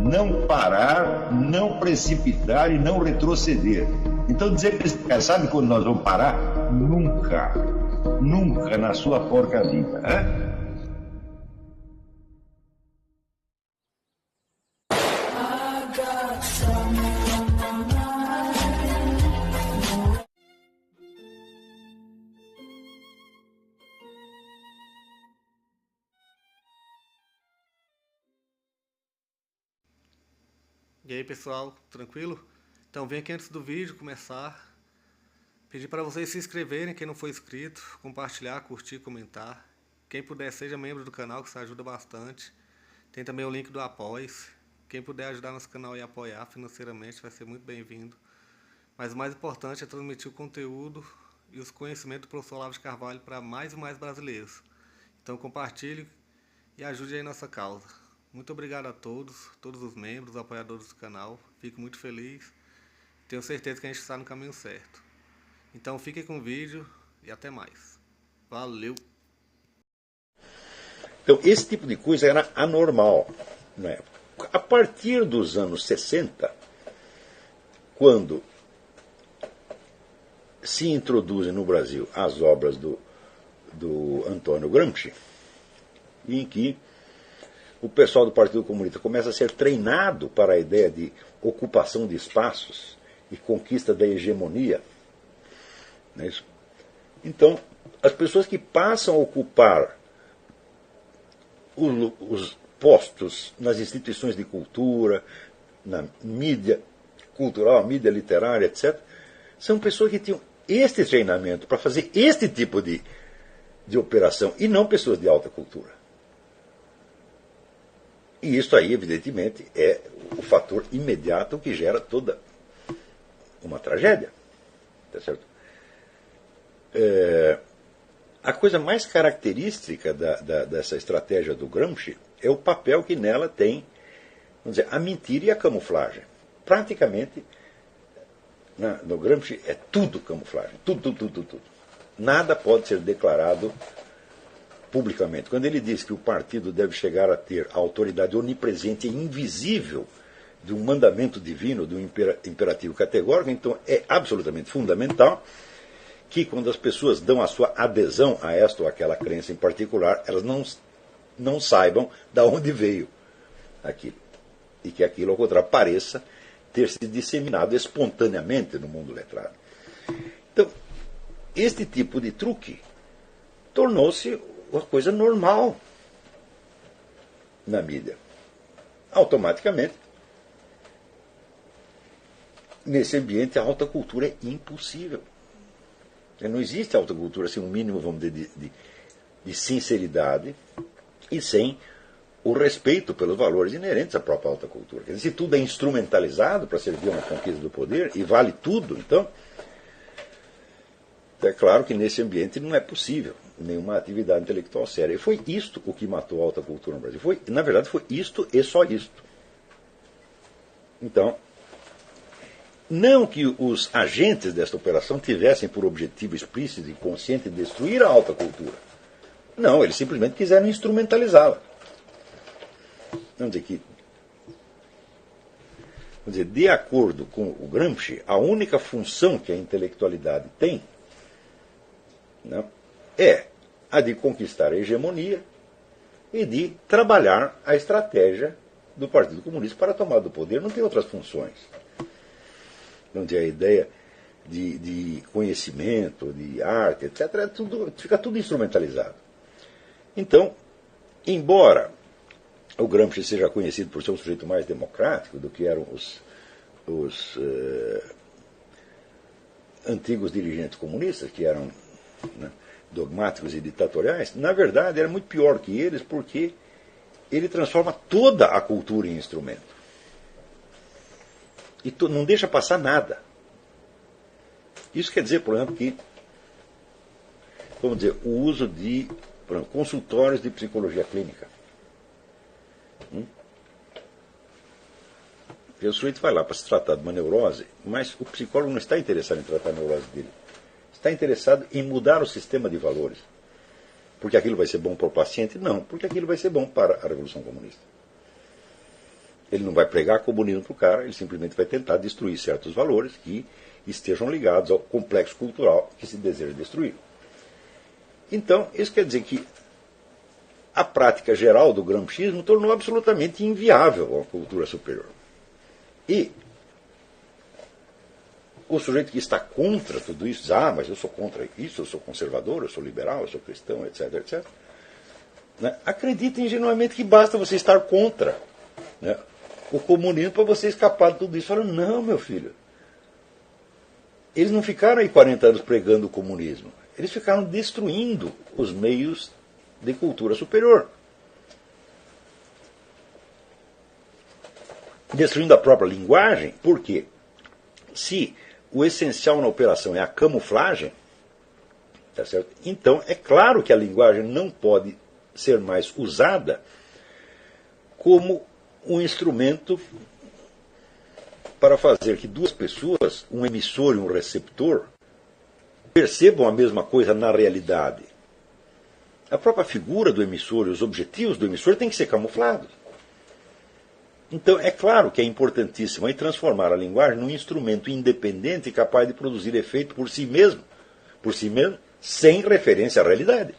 não parar, não precipitar e não retroceder. Então dizer para esse cara, sabe quando nós vamos parar? Nunca. Nunca na sua porca vida. Né? E aí pessoal, tranquilo? Então vem aqui antes do vídeo começar, pedir para vocês se inscreverem, quem não for inscrito, compartilhar, curtir, comentar. Quem puder seja membro do canal, que isso ajuda bastante. Tem também o link do Apoia-se. Quem puder ajudar nosso canal e apoiar financeiramente vai ser muito bem-vindo. Mas o mais importante é transmitir o conteúdo e os conhecimentos do professor Olavo de Carvalho para mais e mais brasileiros. Então compartilhe e ajude aí nossa causa. Muito obrigado a todos os membros, apoiadores do canal. Fico muito feliz. Tenho certeza que a gente está no caminho certo. Então fiquem com o vídeo e até mais. Valeu! Então esse tipo de coisa era anormal na época. A partir dos anos 60, quando se introduzem no Brasil as obras do Antônio Gramsci, em que o pessoal do Partido Comunista começa a ser treinado para a ideia de ocupação de espaços e conquista da hegemonia. Não é isso? Então, as pessoas que passam a ocupar os postos nas instituições de cultura, na mídia cultural, mídia literária, etc., são pessoas que tinham este treinamento para fazer este tipo de operação, e não pessoas de alta cultura. E isso aí, evidentemente, é o fator imediato que gera toda uma tragédia. Tá certo? A coisa mais característica dessa estratégia do Gramsci é o papel que nela tem, vamos dizer, a mentira e a camuflagem. Praticamente, no Gramsci é tudo camuflagem. Tudo. Nada pode ser declarado publicamente. Quando ele diz que o partido deve chegar a ter a autoridade onipresente e invisível de um mandamento divino, de um imperativo categórico, então é absolutamente fundamental que quando as pessoas dão a sua adesão a esta ou aquela crença em particular, elas não saibam de onde veio aquilo. E que aquilo, ao contrário, pareça ter se disseminado espontaneamente no mundo letrado. Então, este tipo de truque tornou-se uma coisa normal na mídia. Automaticamente, nesse ambiente, a alta cultura é impossível. Não existe alta cultura sem um mínimo, vamos dizer, de sinceridade e sem o respeito pelos valores inerentes à própria alta cultura. Quer dizer, se tudo é instrumentalizado para servir a uma conquista do poder e vale tudo, então é claro que nesse ambiente não é possível nenhuma atividade intelectual séria. E foi isto o que matou a alta cultura no Brasil. Na verdade, foi isto e só isto. Então, não que os agentes desta operação tivessem por objetivo explícito e consciente destruir a alta cultura. Não, eles simplesmente quiseram instrumentalizá-la. Vamos dizer, de acordo com o Gramsci, a única função que a intelectualidade tem, não, é a de conquistar a hegemonia e de trabalhar a estratégia do Partido Comunista para a tomada do poder. Não tem outras funções. Não tem a ideia de conhecimento, de arte, etc. Fica tudo instrumentalizado. Então, embora o Gramsci seja conhecido por ser um sujeito mais democrático do que eram os antigos dirigentes comunistas, que eram, né, dogmáticos e ditatoriais, na verdade era muito pior que eles, porque ele transforma toda a cultura em instrumento. E não deixa passar nada. Isso quer dizer, por exemplo, que, vamos dizer, o uso de, por exemplo, consultórios de psicologia clínica. O sujeito vai lá para se tratar de uma neurose, mas o psicólogo não está interessado em tratar a neurose dele. Está interessado em mudar o sistema de valores. Porque aquilo vai ser bom para o paciente? Não, porque aquilo vai ser bom para a Revolução Comunista. Ele não vai pregar comunismo para o cara, ele simplesmente vai tentar destruir certos valores que estejam ligados ao complexo cultural que se deseja destruir. Então, isso quer dizer que a prática geral do gramscismo tornou absolutamente inviável a cultura superior. E o sujeito que está contra tudo isso diz, mas eu sou contra isso, eu sou conservador, eu sou liberal, eu sou cristão, etc, etc. Né? Acredita ingenuamente que basta você estar contra, né, o comunismo para você escapar de tudo isso. Fala, não, meu filho. Eles não ficaram aí 40 anos pregando o comunismo. Eles ficaram destruindo os meios de cultura superior. Destruindo a própria linguagem, por quê? Se o essencial na operação é a camuflagem, tá certo? Então é claro que a linguagem não pode ser mais usada como um instrumento para fazer que duas pessoas, um emissor e um receptor, percebam a mesma coisa na realidade. A própria figura do emissor e os objetivos do emissor têm que ser camuflados. Então, é claro que é importantíssimo aí transformar a linguagem num instrumento independente capaz de produzir efeito por si mesmo, sem referência à realidade.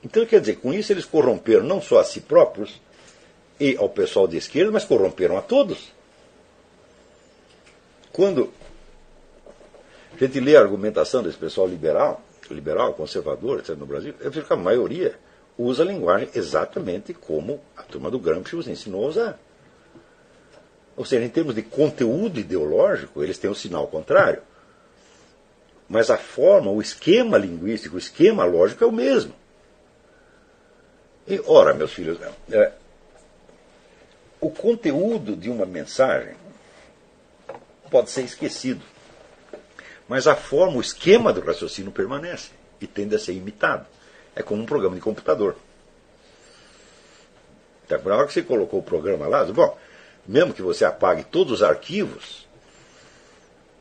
Então, quer dizer, com isso eles corromperam não só a si próprios e ao pessoal de esquerda, mas corromperam a todos. Quando a gente lê a argumentação desse pessoal liberal, conservador, etc., no Brasil, eu vejo que a maioria usa a linguagem exatamente como a turma do Gramsci os ensinou a usar. Ou seja, em termos de conteúdo ideológico, eles têm o sinal contrário. Mas a forma, o esquema linguístico, o esquema lógico é o mesmo. E, ora, meus filhos, o conteúdo de uma mensagem pode ser esquecido. Mas a forma, o esquema do raciocínio permanece e tende a ser imitado. É como um programa de computador. Então, na hora que você colocou o programa lá, bom, mesmo que você apague todos os arquivos,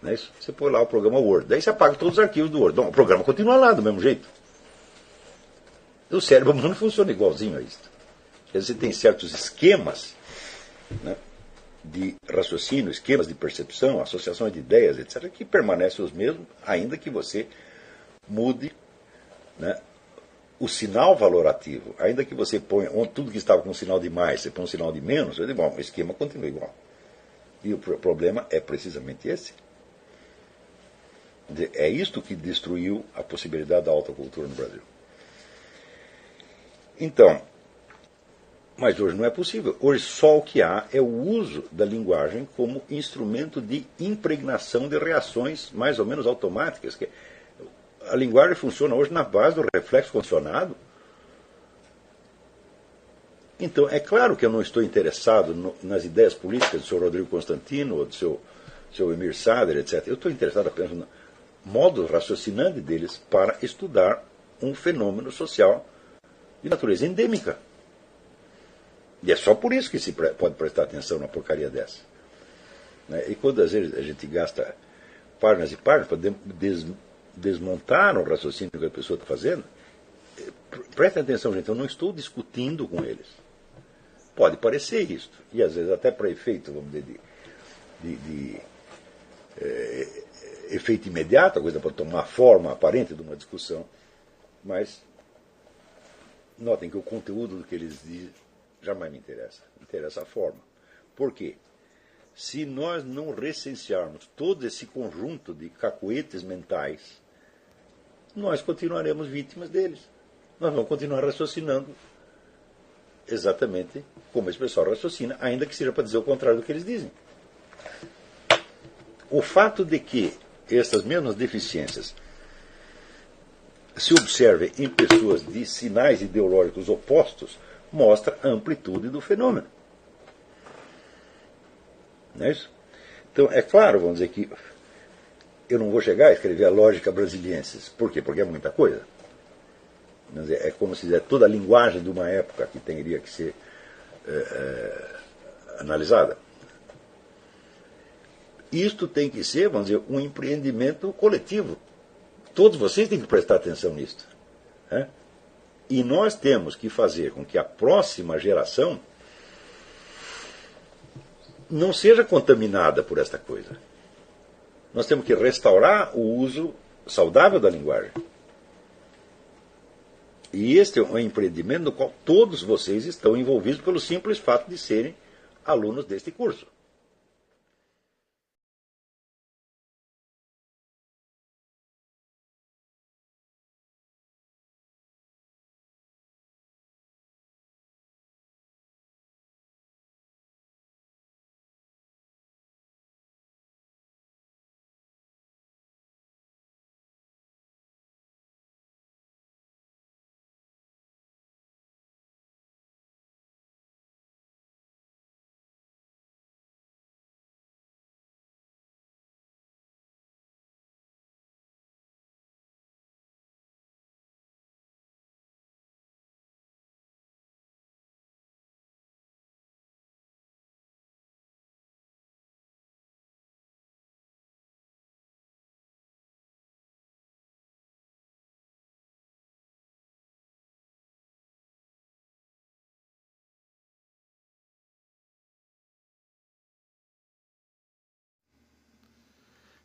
né, você põe lá o programa Word, daí você apaga todos os arquivos do Word. Bom, o programa continua lá do mesmo jeito. O cérebro não funciona igualzinho a isso. Quer dizer, você tem certos esquemas, né, de raciocínio, esquemas de percepção, associações de ideias, etc., que permanecem os mesmos, ainda que você mude, né, o sinal valorativo. Ainda que você ponha tudo que estava com um sinal de mais, você põe um sinal de menos, bom, o esquema continua igual. E o problema é precisamente esse. É isto que destruiu a possibilidade da alta cultura no Brasil. Então, mas hoje não é possível. Hoje só o que há é o uso da linguagem como instrumento de impregnação de reações mais ou menos automáticas. A linguagem funciona hoje na base do reflexo condicionado. Então, é claro que eu não estou interessado nas ideias políticas do Sr. Rodrigo Constantino ou do seu Emir Sader, etc. Eu estou interessado apenas no modo raciocinante deles para estudar um fenômeno social de natureza endêmica. E é só por isso que se pode prestar atenção numa porcaria dessa. E quando às vezes a gente gasta páginas e páginas para desmontar o raciocínio que a pessoa está fazendo, prestem atenção, gente, eu não estou discutindo com eles. Pode parecer isso, e às vezes até para efeito, vamos dizer, de efeito imediato, a coisa pode tomar a forma aparente de uma discussão, mas notem que o conteúdo do que eles dizem jamais me interessa. Me interessa a forma. Por quê? Se nós não recensearmos todo esse conjunto de cacoetes mentais, nós continuaremos vítimas deles. Nós vamos continuar raciocinando exatamente como esse pessoal raciocina, ainda que seja para dizer o contrário do que eles dizem. O fato de que essas mesmas deficiências se observem em pessoas de sinais ideológicos opostos mostra a amplitude do fenômeno. Não é isso? Então, é claro, vamos dizer que eu não vou chegar a escrever a lógica brasiliensis. Por quê? Porque é muita coisa. É como se dizer, toda a linguagem de uma época que teria que ser analisada. Isto tem que ser, vamos dizer, um empreendimento coletivo. Todos vocês têm que prestar atenção nisto. E nós temos que fazer com que a próxima geração não seja contaminada por esta coisa. Nós temos que restaurar o uso saudável da linguagem. E este é um empreendimento no qual todos vocês estão envolvidos pelo simples fato de serem alunos deste curso.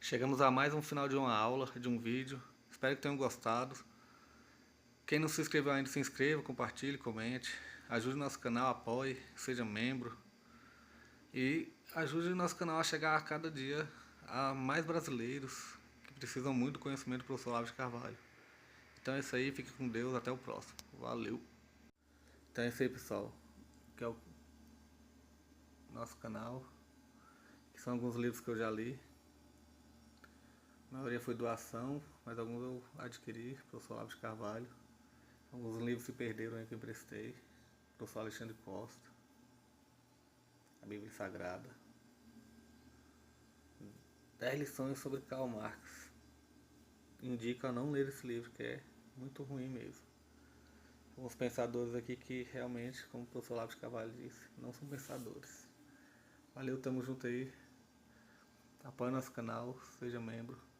Chegamos a mais um final de uma aula, de um vídeo. Espero que tenham gostado. Quem não se inscreveu ainda, se inscreva, compartilhe, comente. Ajude o nosso canal, apoie, seja membro. E ajude o nosso canal a chegar a cada dia a mais brasileiros que precisam muito do conhecimento do professor Olavo de Carvalho. Então é isso aí, fique com Deus, até o próximo. Valeu! Então é isso aí, pessoal. Que é o nosso canal. Que são alguns livros que eu já li. A maioria foi doação, mas alguns eu adquiri, professor Olavo de Carvalho. Alguns livros se perderam aí que eu emprestei. Professor Alexandre Costa. A Bíblia Sagrada. 10 lições sobre Karl Marx. Indico a não ler esse livro, que é muito ruim mesmo. Alguns pensadores aqui que realmente, como o professor Olavo de Carvalho disse, não são pensadores. Valeu, tamo junto aí. Apoie nosso canal, seja membro.